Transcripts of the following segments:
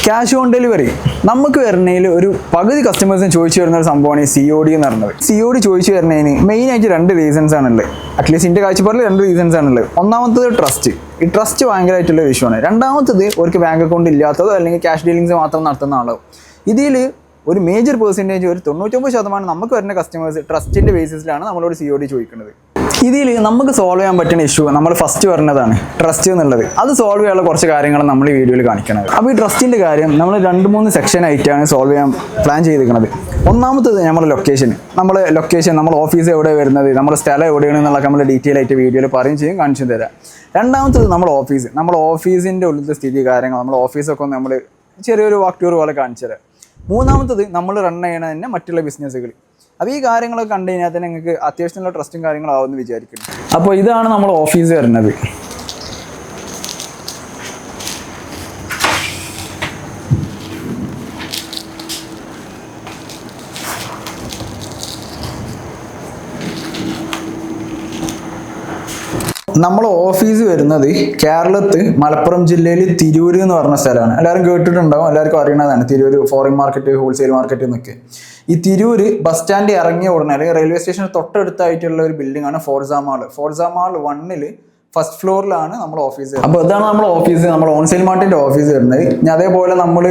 Cash on delivery നമുക്ക് വരുന്നതിൽ ഒരു പകുതി കസ്റ്റമേഴ്സിന് ചോദിച്ചു വരുന്ന ഒരു സംഭവമാണ് ഈ COD എന്ന് പറയുന്നത്. COD ചോദിച്ചു വരുന്നതിന് മെയിനായിട്ട് 2 റീസൺസ് ആണുള്ളത്. അറ്റ്ലീസ്റ്റ് എൻ്റെ കാഴ്ചപ്പാടിൽ 2 റീസൺസ് ആണുള്ളത്. ഒന്നാമത്തത് ട്രസ്റ്റ്. ഈ ട്രസ്റ്റ് ഭയങ്കരമായിട്ടുള്ള ഒരു ഇഷ്യൂ ആണ്. രണ്ടാമത്തത് അവർക്ക് ബാങ്ക് അക്കൗണ്ട് ഇല്ലാത്തതോ അല്ലെങ്കിൽ ക്യാഷ് ഡീലിങ്സ് മാത്രം നടത്തുന്ന ആളോ. ഇതിൽ ഒരു മേജർ പെർസെൻറ്റേജ് ഒരു 99% നമുക്ക് വരുന്ന കസ്റ്റമേഴ്സ് ട്രസ്റ്റിൻ്റെ ബേസിസിലാണ് നമ്മളോട് COD ചോദിക്കുന്നത്. ഇതിൽ നമുക്ക് സോൾവ് ചെയ്യാൻ പറ്റുന്ന ഇഷ്യൂ നമ്മൾ ഫസ്റ്റ് പറഞ്ഞതാണ് ട്രസ്റ്റ് എന്നുള്ളത്. അത് സോൾവ് ചെയ്യാനുള്ള കുറച്ച് കാര്യങ്ങൾ നമ്മൾ ഈ വീഡിയോയിൽ കാണിക്കുന്നത്. അപ്പോൾ ഈ ട്രസ്റ്റിൻ്റെ കാര്യം നമ്മൾ 2-3 സെക്ഷൻ ആയിട്ടാണ് സോൾവ് ചെയ്യാൻ പ്ലാൻ ചെയ്തിരിക്കുന്നത്. ഒന്നാമത്തത് നമ്മുടെ ലൊക്കേഷൻ. നമ്മൾ ഓഫീസ് എവിടെ വരുന്നത്, നമ്മുടെ സ്ഥലം എവിടെയാണ് എന്നുള്ളതൊക്കെ നമ്മൾ ഡീറ്റെയിൽ ആയിട്ട് വീഡിയോയിൽ പറയും ചെയ്യും, കാണിച്ചു തരാം. രണ്ടാമത്തത് നമ്മുടെ ഓഫീസിൻ്റെ ഉള്ളിലത്തെ സ്ഥിതി കാര്യങ്ങൾ, നമ്മുടെ ഓഫീസൊക്കെ ഒന്ന് നമ്മൾ ചെറിയൊരു വാക്ക് ടൂർ പോലെ കാണിച്ചു തരാം. മൂന്നാമത്തത് നമ്മൾ റൺ ചെയ്യണ തന്നെ മറ്റുള്ള ബിസിനസ്സുകൾ. അപ്പോൾ ഈ കാര്യങ്ങളൊക്കെ കണ്ടു കഴിഞ്ഞാൽ തന്നെ നിങ്ങൾക്ക് അത്യാവശ്യമുള്ള ട്രസ്റ്റും കാര്യങ്ങളാവുമെന്ന് വിചാരിക്കുന്നു. അപ്പോൾ ഇതാണ് നമ്മുടെ ഓഫീസ് വരുന്നത്. നമ്മളെ ഓഫീസ് വരുന്നത് കേരളത്ത് മലപ്പുറം ജില്ലയിൽ തിരൂർ എന്ന് പറഞ്ഞ സ്ഥലമാണ്. എല്ലാവരും കേട്ടിട്ടുണ്ടാവും, എല്ലാവർക്കും അറിയണതാണ് Tirur foreign market, wholesale market എന്നൊക്കെ. ഈ തിരൂർ ബസ് സ്റ്റാൻഡ് ഇറങ്ങിയ ഉടനെ അല്ലെങ്കിൽ റെയിൽവേ സ്റ്റേഷൻ തൊട്ടടുത്തായിട്ടുള്ള ഒരു ബിൽഡിംഗ് ആണ് ഫോർസ മാൾ 1 ഫസ്റ്റ് ഫ്ലോറിലാണ് നമ്മുടെ ഓഫീസ്. അപ്പോൾ ഇതാണ് നമ്മുടെ ഓഫീസ്, നമ്മുടെ ഓൺസെയിൽ മാർട്ടിൻ്റെ ഓഫീസ് വരുന്നത്. ഇനി അതേപോലെ നമ്മൾ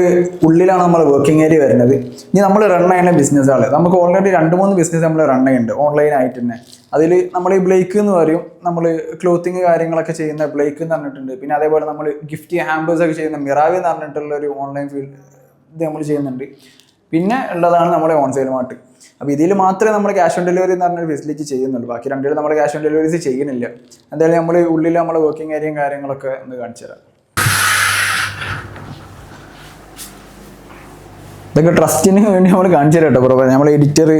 ഉള്ളിലാണ് നമ്മുടെ വർക്കിംഗ് ഏരിയ വരുന്നത്. ഇനി നമ്മൾ റൺ ചെയ്യുന്ന ബിസിനസ്സുകൾ നമുക്ക് ഓൾറെഡി 2-3 ബിസിനസ് നമ്മൾ റൺ ചെയ്യുന്നുണ്ട് ഓൺലൈനായിട്ട് തന്നെ. അതിൽ നമ്മൾ ഈ ബ്ലേക്ക് എന്ന് പറയും, നമ്മൾ ക്ലോത്തിങ് കാര്യങ്ങളൊക്കെ ചെയ്യുന്ന ബ്ലേക്ക് എന്ന് പറഞ്ഞിട്ടുണ്ട്. പിന്നെ അതേപോലെ നമ്മൾ ഗിഫ്റ്റ് ഹാമ്പേഴ്സ് ഒക്കെ ചെയ്യുന്ന മിറാവി എന്ന് പറഞ്ഞിട്ടുള്ള ഒരു ഓൺലൈൻ ഫീൽഡ് ഇത് നമ്മൾ ചെയ്യുന്നുണ്ട്. പിന്നെ ഉള്ളതാണ് നമ്മുടെ ഓൺസെയിൽ മാർട്ട്. അപ്പോൾ ഇതിൽ മാത്രമേ നമ്മൾ ക്യാഷ് ഓൺ ഡെലിവറി എന്ന് പറഞ്ഞൊരു ഫെസിലിറ്റി ചെയ്യുന്നുള്ളൂ. ബാക്കി 2 നമ്മൾ ക്യാഷ് ഓൺ ഡെലിവറീസ് ചെയ്യുന്നില്ല. എന്തായാലും നമ്മൾ ഉള്ളിൽ നമ്മൾ വർക്കിംഗ് ഏരിയയും കാര്യങ്ങളൊക്കെ ഒന്ന് കാണിച്ചു തരാം. ഇതൊക്കെ ട്രസ്റ്റിന് വേണ്ടി നമ്മൾ കാണിച്ചു തരാം കേട്ടോ. പ്രൊവൈഡ് നമ്മൾ എഡിറ്റർ,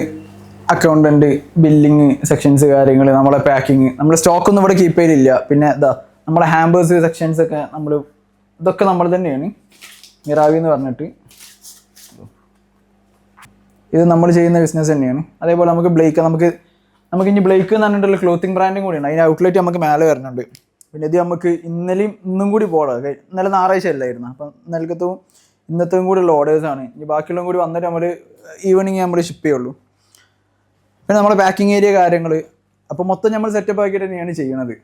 അക്കൗണ്ടന്റ്, ബില്ലിങ് സെക്ഷൻസ് കാര്യങ്ങൾ, നമ്മളെ പാക്കിങ്, നമ്മൾ സ്റ്റോക്കൊന്നും ഇവിടെ കീപ്പ് ചെയ്തില്ല. പിന്നെ നമ്മളെ ഹാമ്പേഴ്സ് സെക്ഷൻസ് ഒക്കെ ഇതൊക്കെ നമ്മൾ തന്നെയാണ്. മിറാവി എന്ന് പറഞ്ഞിട്ട് ഇത് നമ്മൾ ചെയ്യുന്ന ബിസിനസ് തന്നെയാണ്. അതേപോലെ നമുക്ക് ഇനി ബ്ലേക്ക് എന്ന് പറഞ്ഞിട്ടുള്ള ക്ലോത്തിങ് ബ്രാൻഡും കൂടിയാണ്. അതിന് ഔട്ട്ലെറ്റ് നമുക്ക് മേലെ വരുന്നുണ്ട്. പിന്നെ ഇത് നമുക്ക് ഇന്നും കൂടി പോകാം. ഇന്നലെ ഞായറാഴ്ച അല്ലായിരുന്നു. അപ്പം ഇന്നത്തേയും കൂടി ഉള്ള ഓർഡേഴ്സാണ്. ഇനി ബാക്കിയുള്ളതും കൂടി വന്നിട്ട് നമ്മൾ ഈവനിങ് നമ്മൾ ഷിപ്പ് ചെയ്യുള്ളൂ. പിന്നെ നമ്മുടെ പാക്കിംഗ് ഏരിയ കാര്യങ്ങൾ അപ്പോൾ മൊത്തം നമ്മൾ സെറ്റപ്പ് ആക്കിയിട്ട് തന്നെയാണ് ചെയ്യുന്നത്.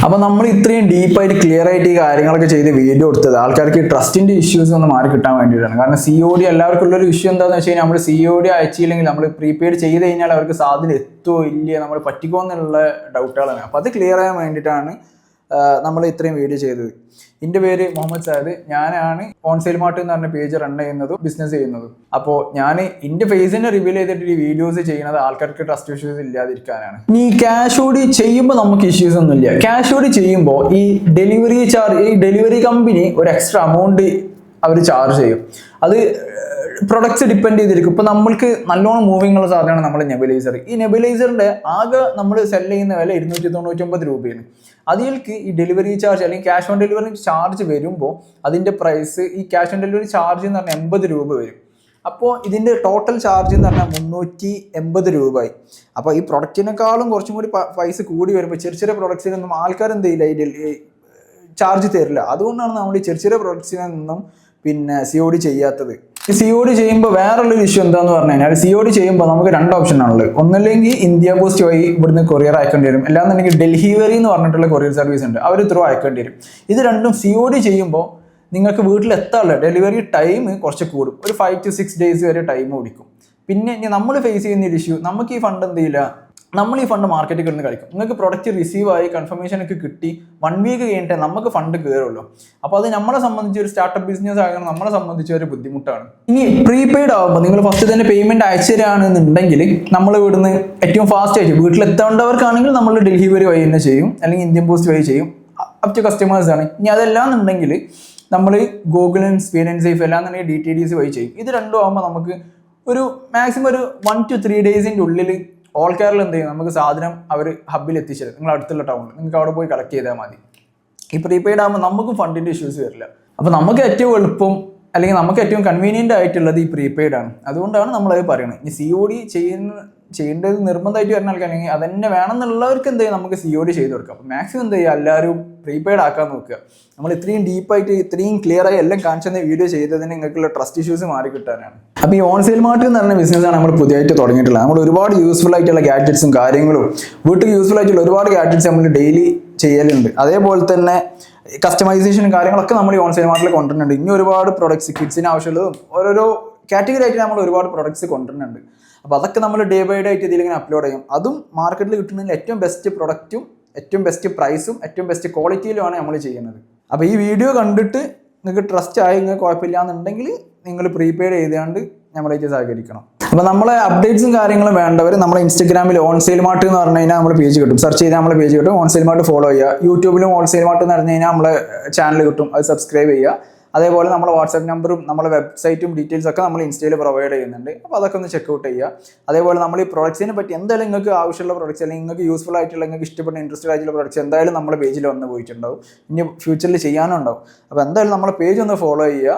അപ്പോൾ നമ്മൾ ഇത്രയും ഡീപ്പായിട്ട് ക്ലിയർ ആയിട്ട് ഈ കാര്യങ്ങളൊക്കെ ചെയ്ത് വീഡിയോ എടുത്തത് ആൾക്കാർക്ക് ട്രസ്റ്റിൻ്റെ ഇഷ്യൂസ് ഒന്ന് മാറി കിട്ടാൻ വേണ്ടിയിട്ടാണ്. കാരണം COD എല്ലാവർക്കും ഉള്ളൊരു ഇഷ്യൂ എന്താണെന്ന് വെച്ച് കഴിഞ്ഞാൽ നമ്മൾ COD അയച്ചില്ലെങ്കിൽ നമ്മൾ പ്രീപെയ്ഡ് ചെയ്ത് കഴിഞ്ഞാൽ അവർക്ക് സാധനം എത്തുമോ ഇല്ലയോ, നമ്മൾ പറ്റിക്കോ എന്നുള്ള ഡൗട്ടുകളാണ്. അപ്പോൾ അത് ക്ലിയർ ചെയ്യാൻ വേണ്ടിയിട്ടാണ് നമ്മൾ ഇത്രയും വീഡിയോ ചെയ്തത്. എൻ്റെ പേര് മുഹമ്മദ് സാദ്. ഞാനാണ് ഓൺസെയിൽ മാർട്ട് എന്ന് പറഞ്ഞ പേജ് റൺ ചെയ്യുന്നതും ബിസിനസ് ചെയ്യുന്നതും. അപ്പോൾ ഞാൻ എൻ്റെ ഫേസിനെ റിവീൽ ചെയ്തിട്ട് ഈ വീഡിയോസ് ചെയ്യുന്നത് ആൾക്കാർക്ക് ട്രസ്റ്റ് ഇഷ്യൂസ് ഇല്ലാതിരിക്കാനാണ്. ഈ ക്യാഷ് ഓടി ചെയ്യുമ്പോൾ നമുക്ക് ഇഷ്യൂസ് ഒന്നുമില്ല. ക്യാഷ് ഓടി ചെയ്യുമ്പോൾ ഈ ഡെലിവറി കമ്പനി ഒരു എക്സ്ട്രാ എമൗണ്ട് അവർ ചാർജ് ചെയ്യും. അത് പ്രൊഡക്ട്സ് ഡിപ്പെൻഡ് ചെയ്തിരിക്കും. ഇപ്പോൾ നമ്മൾക്ക് നല്ലോണം മൂവിങ് ഉള്ള സാധനമാണ് നമ്മുടെ നെബുലൈസർ. ഈ നെബുലൈസറിൻ്റെ ആകെ നമ്മൾ സെല് ചെയ്യുന്ന വില 299 രൂപയാണ്. അതിലേക്ക് ഈ ഡെലിവറി ചാർജ് അല്ലെങ്കിൽ ക്യാഷ് ഓൺ ഡെലിവറി ചാർജ് വരുമ്പോൾ അതിൻ്റെ പ്രൈസ് ഈ ക്യാഷ് ഓൺ ഡെലിവറി ചാർജ് എന്ന് പറഞ്ഞാൽ 80 രൂപ വരും. അപ്പോൾ ഇതിൻ്റെ ടോട്ടൽ ചാർജ് എന്ന് പറഞ്ഞാൽ 380 രൂപയായി. അപ്പോൾ ഈ പ്രൊഡക്റ്റിനേക്കാളും കുറച്ചും കൂടി പൈസ കൂടി വരുമ്പോൾ ചെറിയ പ്രൊഡക്ട്സിനൊന്നും ആൾക്കാർ എന്ത് ചെയ്യില്ല, ഈ ചാർജ് തരില്ല. അതുകൊണ്ടാണ് നമ്മൾ ഈ ചെറിയ പ്രൊഡക്ട്സിനൊന്നും പിന്നെ COD ചെയ്യാത്തത്. ഈ COD ചെയ്യുമ്പോൾ വേറുള്ളൊരു ഇഷ്യൂ എന്താണെന്ന് പറഞ്ഞു കഴിഞ്ഞാൽ COD ചെയ്യുമ്പോൾ നമുക്ക് 2 ഓപ്ഷൻ ആണുള്ളത്. ഒന്നല്ലെങ്കിൽ ഇന്ത്യ പോസ്റ്റ് വഴി ഇവിടുന്ന് കൊറിയർ അയക്കേണ്ടി വരും, അല്ലാന്നുണ്ടെങ്കിൽ ഡെലിവറി എന്ന് പറഞ്ഞിട്ടുള്ള കൊറിയർ സർവീസ് ഉണ്ട്, അവർ ത്രൂ അയക്കേണ്ടി വരും. ഇത് രണ്ടും COD ചെയ്യുമ്പോൾ നിങ്ങൾക്ക് വീട്ടിലെത്താനുള്ള ഡെലിവറി ടൈം കുറച്ച് കൂടും. ഒരു 5 to 6 days വരെ ടൈം ഓടിക്കും. പിന്നെ നമ്മൾ ഫേസ് ചെയ്യുന്ന ഒരു ഇഷ്യൂ, നമുക്ക് ഈ ഫണ്ട് എന്ത് ചെയ്യില്ല, നമ്മൾ ഈ ഫണ്ട് മാർക്കറ്റിൽ കിടന്ന് കളിക്കും. നിങ്ങൾക്ക് പ്രൊഡക്റ്റ് റിസീവ് ആയി കൺഫർമേഷൻ ഒക്കെ കിട്ടി 1 വീക്ക് കഴിഞ്ഞിട്ടേ നമുക്ക് ഫണ്ട് കയറുള്ളൂ. അപ്പോൾ അത് നമ്മളെ സംബന്ധിച്ച് ഒരു സ്റ്റാർട്ടപ്പ് ബിസിനസ് ആകുന്നത് നമ്മളെ സംബന്ധിച്ച് ഒരു ബുദ്ധിമുട്ടാണ്. ഇനി പ്രീപെയ്ഡ് ആകുമ്പോൾ നിങ്ങൾ ഫസ്റ്റ് തന്നെ പേയ്മെന്റ് അയച്ചു തരാണെന്നുണ്ടെങ്കിൽ നമ്മൾ ഇവിടുന്ന് ഏറ്റവും ഫാസ്റ്റ് ആയിട്ട് വീട്ടിലെത്തേണ്ടവർക്കാണെങ്കിൽ നമ്മൾ ഡെലിവറി വഴി തന്നെ ചെയ്യും, അല്ലെങ്കിൽ ഇന്ത്യൻ പോസ്റ്റ് വഴി ചെയ്യും. അപ് ടു കസ്റ്റമേഴ്സ് ആണ്. ഇനി അതല്ലാന്നുണ്ടെങ്കിൽ നമ്മൾ Google and speed and safe എല്ലാന്നുണ്ടെങ്കിൽ DTDC വഴി ചെയ്യും. ഇത് രണ്ടും ആകുമ്പോൾ നമുക്ക് ഒരു മാക്സിമം ഒരു 1 to 3 days ഉള്ളിൽ ഓൾ കേരള എന്ത് ചെയ്യും, നമുക്ക് സാധനം അവർ ഹബ്ബിൽ എത്തിച്ചത് നിങ്ങൾ അടുത്തുള്ള ടൗണിൽ നിങ്ങൾക്ക് അവിടെ പോയി കളക്ട് ചെയ്താൽ മതി. ഈ പ്രീപെയ്ഡ് ആകുമ്പോൾ നമുക്കും ഫണ്ടിൻ്റെ ഇഷ്യൂസ് വരില്ല. അപ്പോൾ നമുക്ക് ഏറ്റവും എളുപ്പം അല്ലെങ്കിൽ നമുക്ക് ഏറ്റവും കൺവീനിയൻ്റ് ആയിട്ടുള്ളത് ഈ പ്രീപെയ്ഡ് ആണ്. അതുകൊണ്ടാണ് നമ്മളത് പറയുന്നത്. ഈ COD ചെയ്യേണ്ടത് നിർബന്ധമായിട്ട് വരുന്ന ആൾക്കാണെങ്കിൽ അതന്നെ വേണമെന്നുള്ളവർക്ക് എന്ത് ചെയ്യും നമുക്ക് COD ചെയ്ത് കൊടുക്കാം. അപ്പോൾ മാക്സിമം എന്ത് ചെയ്യുക എല്ലാവരും പ്രീപെയ്ഡ് ആക്കാൻ നോക്കുക. നമ്മൾ ഇത്രയും ഡീപ്പായിട്ട് ഇത്രയും ക്ലിയർ ആയി എല്ലാം കാണിച്ചെന്ന വീഡിയോ ചെയ്തതിന് നിങ്ങൾക്കുള്ള ട്രസ്റ്റ് ഇഷ്യൂസ് മാറി കിട്ടാനാണ്. അപ്പോൾ ഈ ഓൺസെയിൽ മാർട്ട് എന്ന് പറഞ്ഞ ബിസിനസ്സാണ് നമ്മൾ പുതിയതായിട്ട് തുടങ്ങിയിട്ടുള്ളത്. നമ്മൾ ഒരുപാട് യൂസ്ഫുൾ ആയിട്ടുള്ള ഗാഡ്ജറ്റ്സും കാര്യങ്ങളും വീട്ടിൽ യൂസ്ഫുൾ ആയിട്ടുള്ള ഒരുപാട് ഗാഡ്ജറ്റ്സ് നമ്മൾ ഡെയിലി ചെയ്യലുണ്ട്. അതേപോലെ തന്നെ കസ്റ്റമൈസേഷനും കാര്യങ്ങളൊക്കെ നമ്മൾ ഈ ഓൺസെയിൽ മാർട്ടിൽ കൊണ്ടുവരുന്നുണ്ട്. ഇനി ഒരുപാട് പ്രൊഡക്ട്സ് കിഡ്സിന് ആവശ്യമുള്ളതും ഓരോരോ കാറ്റഗറി ആയിട്ട് നമ്മൾ ഒരുപാട് പ്രൊഡക്ട്സ് കൊണ്ടുവരുന്നുണ്ട്. അപ്പോൾ അതൊക്കെ നമ്മൾ ഡേ ബൈ ഡേ ആയിട്ട് ഇതിലിങ്ങനെ അപ്ലോഡ് ചെയ്യും. അതും മാർക്കറ്റിൽ കിട്ടുന്നതിൽ ഏറ്റവും ബെസ്റ്റ് പ്രൊഡക്റ്റും ഏറ്റവും ബെസ്റ്റ് പ്രൈസും ഏറ്റവും ബെസ്റ്റ് ക്വാളിറ്റിയിലുമാണ് നമ്മൾ ചെയ്യുന്നത്. അപ്പോൾ ഈ വീഡിയോ കണ്ടിട്ട് നിങ്ങൾക്ക് ട്രസ്റ്റ് ആയി നിങ്ങൾക്ക് കുഴപ്പമില്ല എന്നുണ്ടെങ്കിൽ നിങ്ങൾ പ്രീപെയ്ഡ് ചെയ്തുകൊണ്ട് നമ്മളായിട്ട് സഹകരിക്കണം. അപ്പോൾ നമ്മളെ അപ്ഡേറ്റ്സും കാര്യങ്ങളും വേണ്ടവർ നമ്മളെ ഇൻസ്റ്റാഗ്രാമിൽ ഓൺസെയിൽ മാർട്ട് എന്ന് പറഞ്ഞു കഴിഞ്ഞാൽ നമ്മൾ പേജ് കിട്ടും. സെർച്ച് ചെയ്താൽ നമ്മളെ പേജ് കിട്ടും. ഓൺസെയിൽ മാർട്ട് ഫോളോ ചെയ്യുക. യൂട്യൂബിലും ഓൺസെയിൽ മാർട്ട് എന്ന് പറഞ്ഞു കഴിഞ്ഞാൽ നമ്മളെ ചാനൽ കിട്ടും. അത് സബ്സ്ക്രൈബ് ചെയ്യുക. അതേപോലെ നമ്മുടെ വാട്സാപ്പ് നമ്പറും നമ്മുടെ വെബ്സൈറ്റും ഡീറ്റെയിൽസ് ഒക്കെ നമ്മൾ ഇൻസ്റ്റയിൽ പ്രൊവൈഡ് ചെയ്യുന്നുണ്ട്. അപ്പോൾ അതൊക്കെ ഒന്ന് ചെക്കൗട്ട് ചെയ്യുക. അതേപോലെ നമ്മൾ ഈ പ്രൊഡക്ട്സിനെ പറ്റി എന്തായാലും നിങ്ങൾക്ക് ആവശ്യമുള്ള പ്രൊഡക്ട്സ് അല്ലെങ്കിൽ നിങ്ങൾക്ക് യൂസ്ഫുൾ ആയിട്ടുള്ള നിങ്ങൾക്ക് ഇഷ്ടപ്പെട്ട ഇൻട്രസ്റ്റഡ് ആയിട്ടുള്ള പ്രൊഡക്ട്സ് എന്തായാലും നമ്മുടെ പേജിൽ വന്ന് പോയിട്ടുണ്ടാവും. ഇനി ഫ്യൂച്ചറിൽ ചെയ്യാനും ഉണ്ടാവും. അപ്പോൾ എന്തായാലും നമ്മുടെ പേജ് ഒന്ന് ഫോളോ ചെയ്യുക.